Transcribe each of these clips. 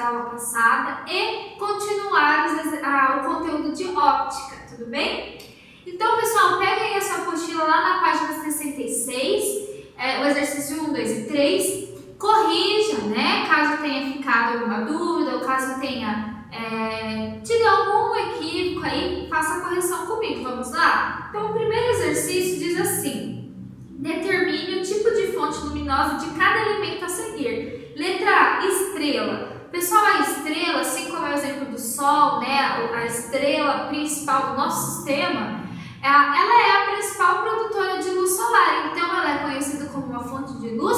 da aula passada e continuar o conteúdo de óptica, tudo bem? Então, pessoal, peguem aí a sua apostila lá na página 66, o exercício 1, 2 e 3, corrija, né? Caso tenha ficado alguma dúvida ou caso tenha tido algum equívoco aí, faça a correção comigo, vamos lá? Então, o primeiro exercício diz assim: determine o tipo de fonte luminosa de cada elemento a seguir. Letra A, estrela. Pessoal, a estrela, assim como é o exemplo do Sol, né, a estrela principal do nosso sistema, ela é a principal produtora de luz solar, então ela é conhecida como uma fonte de luz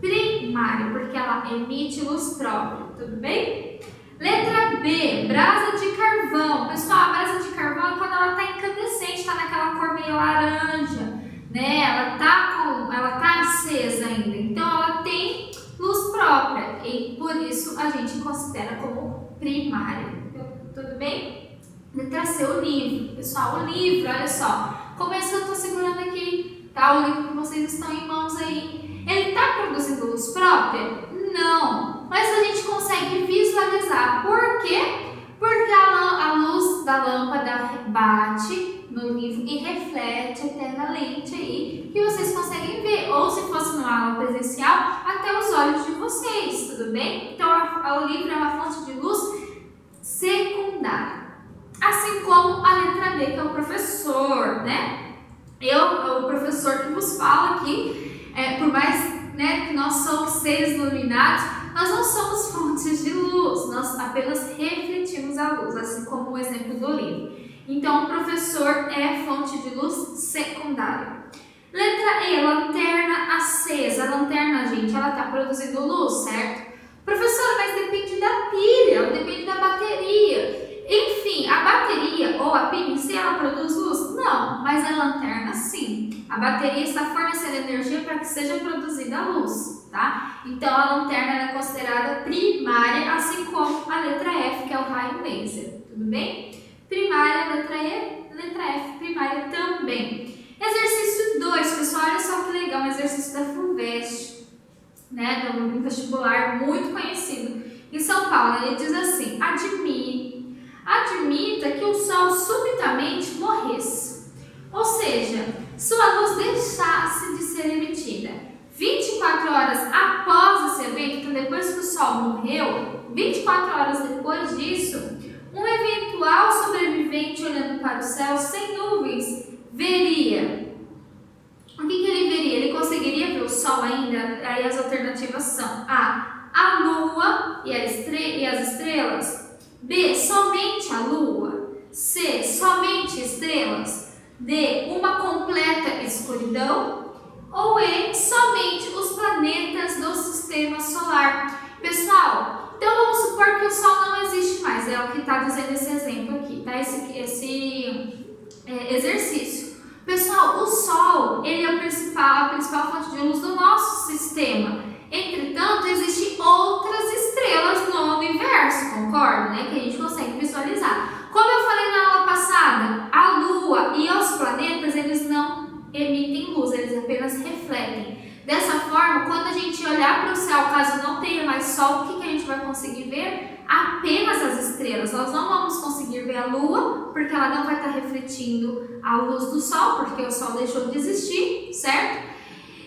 primária, porque ela emite luz própria, tudo bem? Letra B, brasa de carvão. Pessoal, a brasa de carvão é quando ela está incandescente, está naquela cor meio laranja, né? Ela tá acesa ainda, então ela tem luz própria e por isso a gente considera como primária. Tudo bem? Letra C, o livro. Pessoal, o livro, olha só, como é que eu estou segurando aqui, tá? O livro que vocês estão em mãos aí, ele está produzindo luz própria? Não, mas a gente consegue visualizar. Por quê? Porque a luz da lâmpada bate no livro e reflete até na lente aí, que vocês conseguem ver, ou se fosse numa aula presencial, até os olhos de vocês, tudo bem? Então, o livro é uma fonte de luz secundária. Assim como a letra B, que é o professor, né? O professor que vos fala aqui, por mais que nós somos seres iluminados, nós não somos fontes de luz, nós apenas refletimos a luz, assim como o exemplo do livro. Então, o professor é fonte de luz secundária. Letra E, lanterna acesa. A lanterna, gente, ela está produzindo luz, certo? Professora, mas depende da pilha, depende da bateria. Enfim, a bateria ou a pilha em si, ela produz luz? Não, mas a lanterna sim. A bateria está fornecendo energia para que seja produzida a luz, tá? Então, a lanterna é considerada primária, assim como a letra F, que é o raio laser, tudo bem? Primária, letra E, letra F, primária também. Exercício 2, pessoal, olha só que legal, um exercício da FUVEST, né? De um vestibular muito conhecido em São Paulo. Ele diz assim: admita que o Sol subitamente morresse, ou seja, sua luz deixasse de ser emitida. 24 horas após esse evento, então depois que o Sol morreu, 24 horas depois disso, um eventual sobrevivente olhando para o céu sem nuvens veria. O que ele veria? Ele conseguiria ver o Sol ainda? Aí as alternativas são a Lua e as estrelas. B, somente a Lua. C, somente estrelas. D, uma completa escuridão. Ou E, somente os planetas do sistema solar. Pessoal, então vamos supor que o Sol não existe mais. É o que está dizendo esse exemplo aqui, tá? Esse exercício. Pessoal, o Sol, ele é a principal fonte de luz do nosso sistema. Entretanto, existem outras estrelas no universo, concorda? Né? Que a gente consegue visualizar. Como eu falei na aula passada, a Lua e os planetas, eles não emitem luz, eles apenas refletem. Dessa forma, quando a gente olhar para o céu, caso não tenha mais Sol, o que a gente vai conseguir ver? Apenas as estrelas. Nós não vamos conseguir ver a Lua, porque ela não vai estar refletindo a luz do Sol, porque o Sol deixou de existir, certo?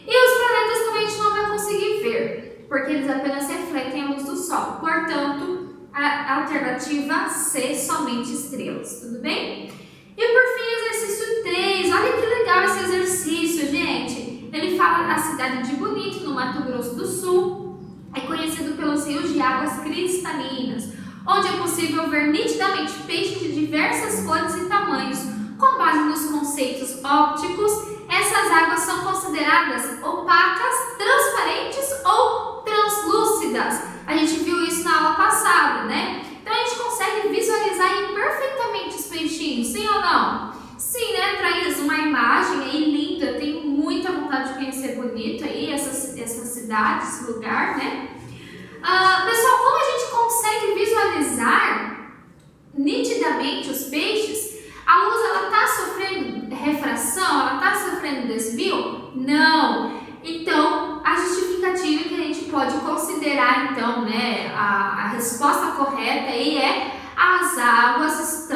E os planetas também a gente não vai conseguir ver, porque eles apenas refletem a luz do Sol. Portanto, a alternativa C, somente estrelas, tudo bem? E por fim, exercício 3. Olha que legal esse exercício, gente. Ele fala da cidade de Bonito, no Mato Grosso do Sul. É conhecido pelos rios de águas cristalinas, onde é possível ver nitidamente peixes de diversas cores e tamanhos. Com base nos conceitos ópticos, essas águas são consideradas opacas, transparentes ou translúcidas. A gente viu isso na aula passada, né? Então a gente consegue visualizar perfeitamente os peixinhos, sim ou não? Sim, né, Thaís? Uma imagem aí linda, eu tenho muita vontade de conhecer Bonito aí, essa cidade, esse lugar, né? Pessoal, como a gente consegue visualizar nitidamente os peixes, a luz ela está sofrendo refração, ela está sofrendo desvio? Não! Então, a justificativa que a gente pode considerar considerar então, né, a resposta correta aí é: as águas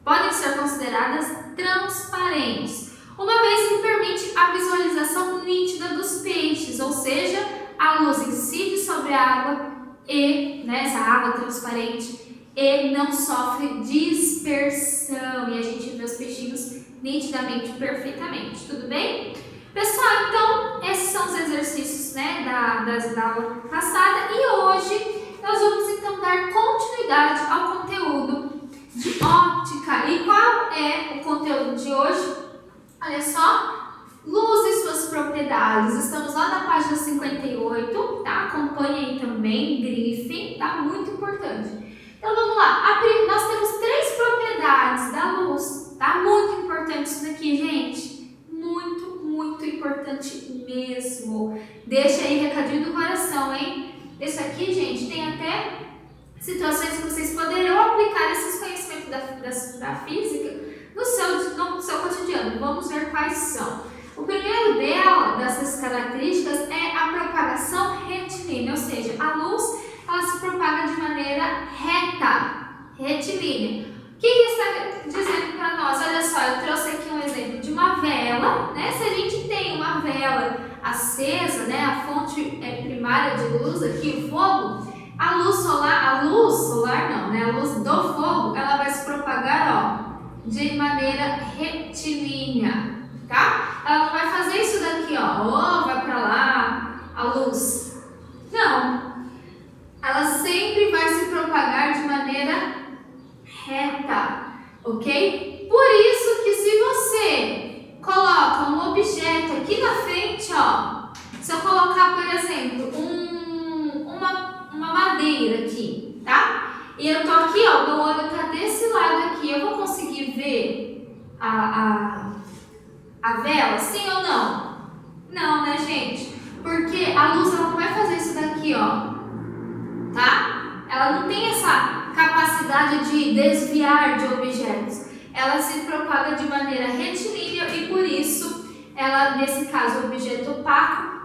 podem ser consideradas transparentes, uma vez que permite a visualização nítida dos peixes, ou seja, a luz incide sobre a água e, né, essa água transparente, e não sofre dispersão, e a gente vê os peixinhos nitidamente, perfeitamente, tudo bem? Pessoal, então, esses são os exercícios, né, da aula passada, e hoje nós vamos então dar continuidade ao conteúdo de óptica. E qual é o conteúdo de hoje? Olha só, luz e suas propriedades. Estamos lá na página 58, tá? Acompanhe aí também, grifem, tá? Muito importante. Então vamos lá, nós temos 3 propriedades da luz, tá? Muito importante isso daqui, gente. Muito importante mesmo. Deixa aí recadinho do coração, hein? Esse aqui, gente, tem até situações que vocês poderão aplicar esses conhecimentos da física no seu cotidiano. Vamos ver quais são. O primeiro dessas características é a propagação retilínea, ou seja, a luz ela se propaga de maneira retilínea. O que isso está dizendo para nós? Olha só, eu trouxe aqui um exemplo de uma vela, né? Se a gente tem uma vela acesa, né? A fonte primária de luz aqui, o fogo, a luz do fogo, ela vai se propagar, ó, de maneira retilínea, tá? Ela não vai fazer isso daqui, ó, vai para lá a luz. Não. Ela sempre vai se propagar de maneira reta, ok? Por isso que se você coloca um objeto aqui na frente, ó, se eu colocar, por exemplo, uma madeira aqui, tá? E eu tô aqui, ó, meu olho tá desse lado aqui, eu vou conseguir ver a vela, sim ou não? Não, né, gente? Porque a luz ela não vai fazer isso daqui, ó, tá? Ela não tem essa capacidade de desviar de objetos. Ela se propaga de maneira retilínea e por isso, ela, nesse caso, o objeto opaco,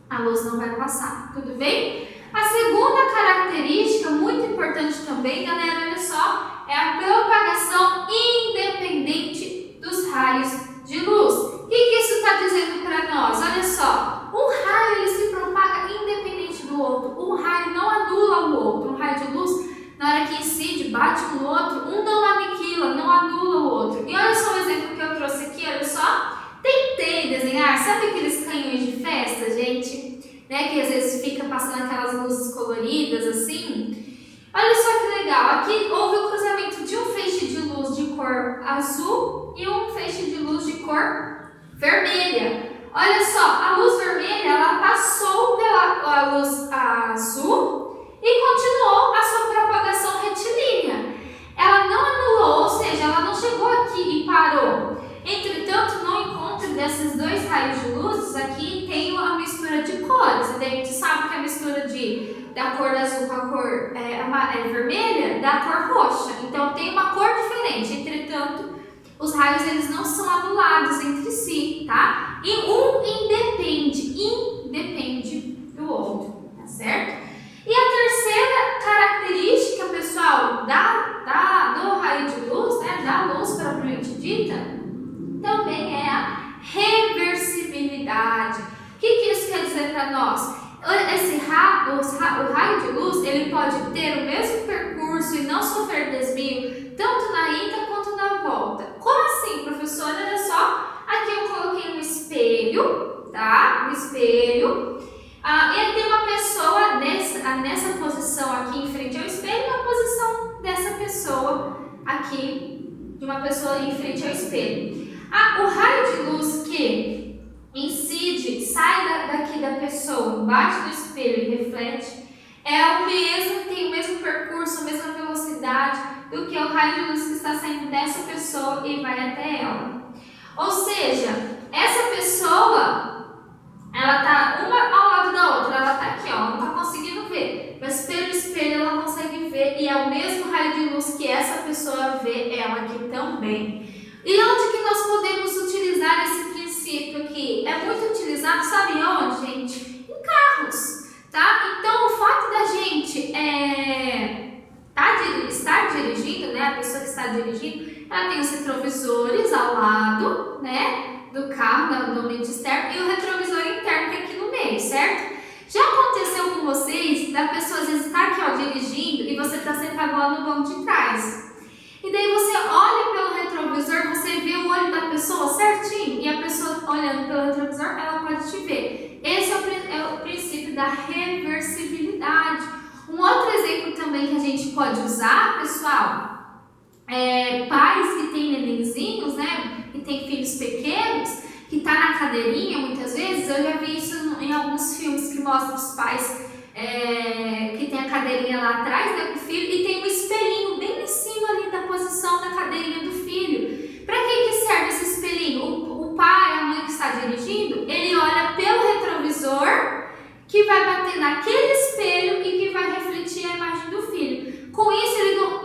a luz não vai passar, tudo bem? A segunda característica, muito importante também, galera, olha só, é a propagação independente dos raios de luz. O que isso está dizendo para nós? Olha só, um raio ele se propaga independente do outro, um raio não anula o outro, um raio de luz, na hora que incide, bate um no outro, um não aniquila, não anula o outro. E olha só o exemplo que eu trouxe aqui, olha só, tentei desenhar, sabe aqueles canhões de festa, gente? Né, que às vezes fica passando aquelas luzes coloridas assim. Olha só que legal, aqui houve o cruzamento de um feixe de luz de cor azul e um feixe de luz de cor vermelha. Olha só, a luz vermelha ela passou pela luz azul e continuou a sua propagação retilínea. Ela não anulou, ou seja, ela não chegou aqui e parou. Entretanto, no encontro desses 2 raios de luzes, aqui tem uma mistura de cores. A gente sabe que a mistura da cor azul com a cor vermelha dá a cor roxa. Então, tem uma cor diferente. Entretanto, os raios eles não são anulados entre si, tá? E um independe do outro, tá certo? E a terceira característica, pessoal, do raio de luz, né, da luz propriamente dita, também é a reversibilidade. O que isso quer dizer para nós? O raio de luz ele pode ter o mesmo percurso e não sofrer desvio tanto na ida quanto na volta. Como assim, professora? Olha só, aqui eu coloquei um espelho, tá? Um espelho. E tem uma pessoa nessa posição aqui em frente ao espelho e uma posição dessa pessoa aqui, de uma pessoa em frente ao espelho. O raio de luz que incide, sai daqui da pessoa, embaixo do espelho e reflete, é o mesmo, tem o mesmo percurso, a mesma velocidade do que o raio de luz que está saindo dessa pessoa e vai até ela. Ou seja, essa pessoa, ela está uma ao lado da outra, ela está aqui, ó, não está conseguindo ver, mas pelo espelho ela consegue ver e é o mesmo raio de luz que essa pessoa vê, ela aqui também. E onde que nós podemos utilizar esse princípio aqui? É muito utilizado, sabe onde, gente? Em carros, tá? Então, dirigindo, ela tem os retrovisores ao lado, né, do carro, do ambiente externo, e o retrovisor interno que é aqui no meio, certo? Já aconteceu com vocês da pessoa às vezes estar aqui, ó, dirigindo e você está sentado lá no banco de trás? E daí você olha pelo retrovisor, você vê o olho da pessoa certinho, e a pessoa olhando pelo retrovisor, ela pode te ver. Esse é o princípio da reversibilidade. Um outro exemplo também que a gente pode usar, pessoal, pais que têm nenenzinhos, né, que têm filhos pequenos, que tá na cadeirinha, muitas vezes, eu já vi isso em alguns filmes que mostram os pais que tem a cadeirinha lá atrás, né, com o filho, e tem um espelhinho bem em cima ali da posição da cadeirinha do filho. Para que serve esse espelhinho? O pai, a mãe que está dirigindo, ele olha pelo retrovisor, que vai bater naquele espelho e que vai refletir a imagem do filho. Com isso,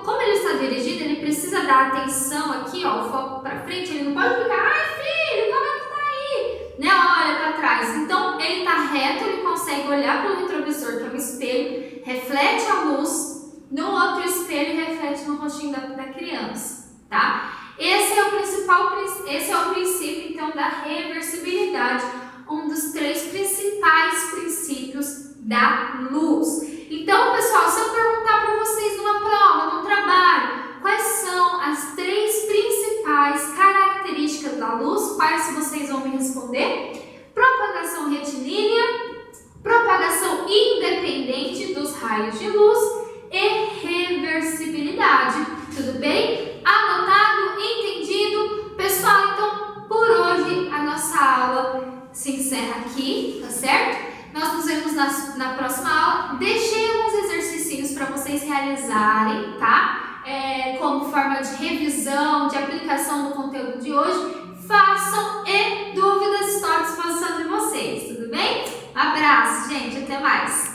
como ele está dirigindo, ele precisa dar atenção aqui, ó, o foco para frente, ele não pode ficar, ai filho, como é que tá aí? Né? Olha para trás. Então, ele está reto, ele consegue olhar pelo retrovisor, que é um espelho, reflete a luz no outro espelho e reflete no rostinho da criança, tá? Esse é o princípio, então, da reversibilidade, um dos 3 principais princípios da luz. Então, pessoal, se eu perguntar para vocês numa prova, num trabalho, quais são as 3 principais características da luz, quais vocês vão me responder? Propagação retilínea, propagação independente dos raios de luz e reversibilidade. Tudo bem? Anotado? Entendido? Pessoal, então, por hoje a nossa aula se encerra aqui, tá certo? Nós nos vemos na próxima aula. Deixei alguns exercícios para vocês realizarem, tá? Como forma de revisão, de aplicação do conteúdo de hoje. Façam e dúvidas estou à disposição de vocês, tudo bem? Abraço, gente, até mais!